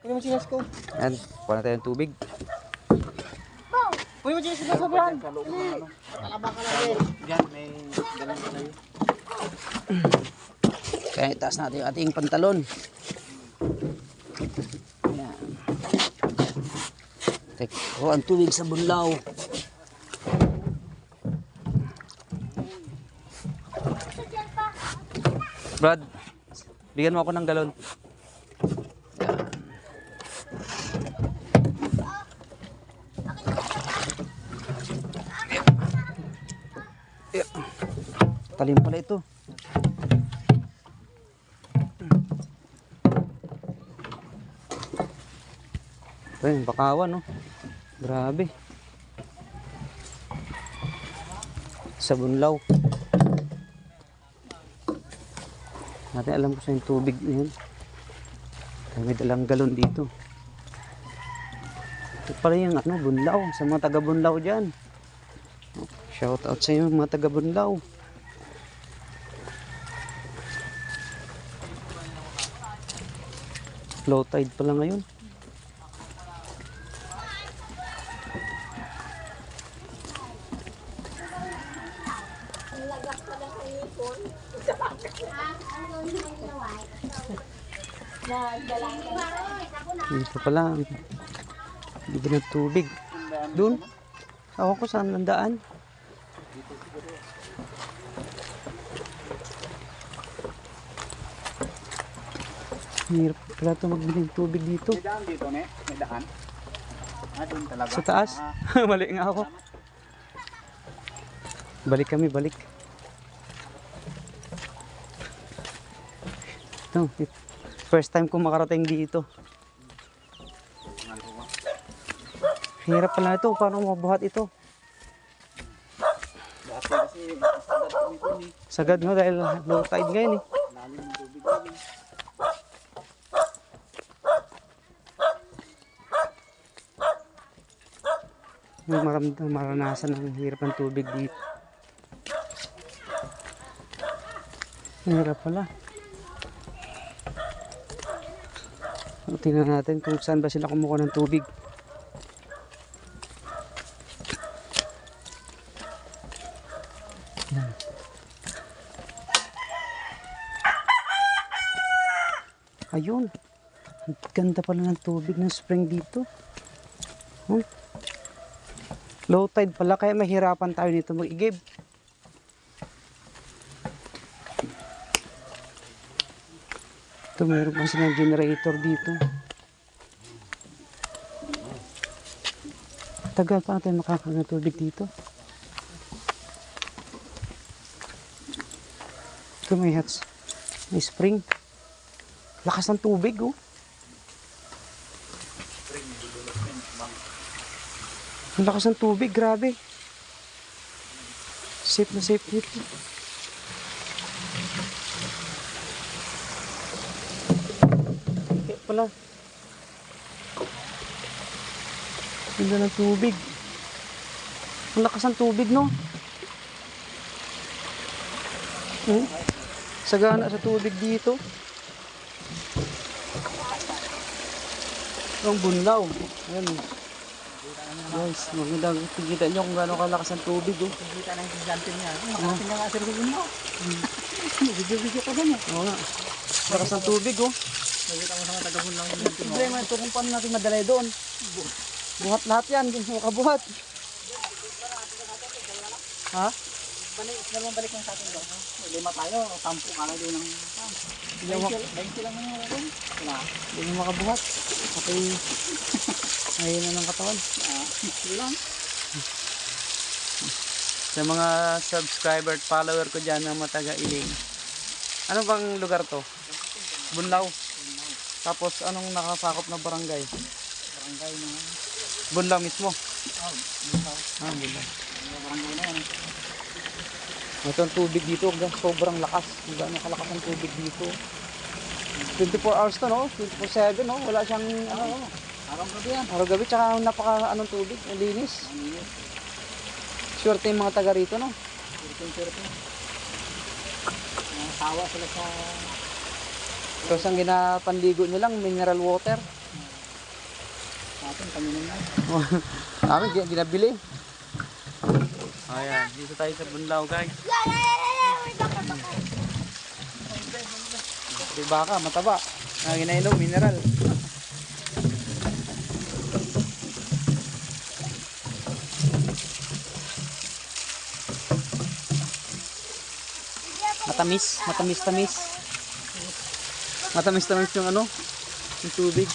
Pwede mo sinas ko. Yan, kuha na tayo ng tubig. Pwede mo sinas ko sobrang. Kalaba ka lang eh. Diyan, may ganun pa tayo. Kaya itaas natin yung ating pantalon. Yan. Teko, ang tubig sa bunlaw. Brad, bigyan mo ako ng galon. Yan. Talim pala ito. Ayun, bakawan, no? Grabe. Sa bunlaw. Natin alam ko sa yung tubig na yun. May dalang galon dito. Ito pala yung ano, bunlaw. Sa mga taga-bunlaw dyan. Shout out sa inyo mga taga-bunlaw. Low tide pala ngayon. Dito pala. Dito ng tubig. Doon. Ako ko saan landaan. Hirap pala ito magbili ng tubig dito. May daan dito, ne? May daan. Doon talaga. Sa taas. Mali nga ako. Balik kami, balik. Ito, first time ko makarating dito. Hirap pala ito. Paano mabuhat ito? Dati kasi sagad kami ito ni. Sagad mo dahil low tide ngayon eh. Lalim ng tubig kami. May maranasan ng hirap ng tubig dito. Hirap pala. So, tingnan natin kung saan ba sila kumukuha ng tubig. Yan. Ayun. Ang ganda pala ng tubig ng spring dito. Low tide pala kaya mahirapan tayo nito mag-igib. Ito mayroon pa silang generator dito. Tagal pa natin makakaroon ng tubig dito. Ito may hats. May spring. Lakas ng tubig oh. Ang lakas ng tubig, grabe. Safe na safe dito. Kaya pala. Ganda ng tubig. Ang lakas ng tubig, no? Sagana sa tubig dito. Ang bunlaw. Ayan. Guys, magandang kita nyo kung gano'ng kalakas ang tubig. Oh. Kita na yung estudyante niya. Nakakita niya nga sirgo mo. Video-video ka ganyan. Oo nga. Lakas ng tubig, oh. Nakita mo sa mga taga-hun lang. Problema ito kung paano natin madalay doon. Buhat lahat yan, hindi mo kabuhat. Ha? Balik lang sa atin doon. Lima tayo, tampo ka na doon ng... 20 lang naman doon. Wala. Hindi mo makabuhat. Okay. Ngayon na ng katawan. Sige lang. Sa mga subscriber at follower ko dyan na mataga-iling. Ano bang lugar to? Bunlaw. Tapos anong nakasakop na barangay? Barangay na. Bunlaw mismo. Bunlaw. Bunlaw. Barangay na yan. Ito ang tubig dito, sobrang lakas. Gano'ng kalakas ang tubig dito. 24 hours to, no? 24/7, no? Wala siyang, ano, Araw gabi yan. araw gabi, tsaka napaka, anong tubig, ang linis. Swerte yung mga taga rito, no? Swerte. Sawa sila sa... Tapos ang ginapanligo nyo lang, mineral water. natin, kami na. Amin, ginabili. Ayan, dito tayo sa Bunlaw, guys. Di baka, mataba. Ginainom, mineral. Matamis, matamis-tamis. Matamis-tamis yung ano, yung tubig.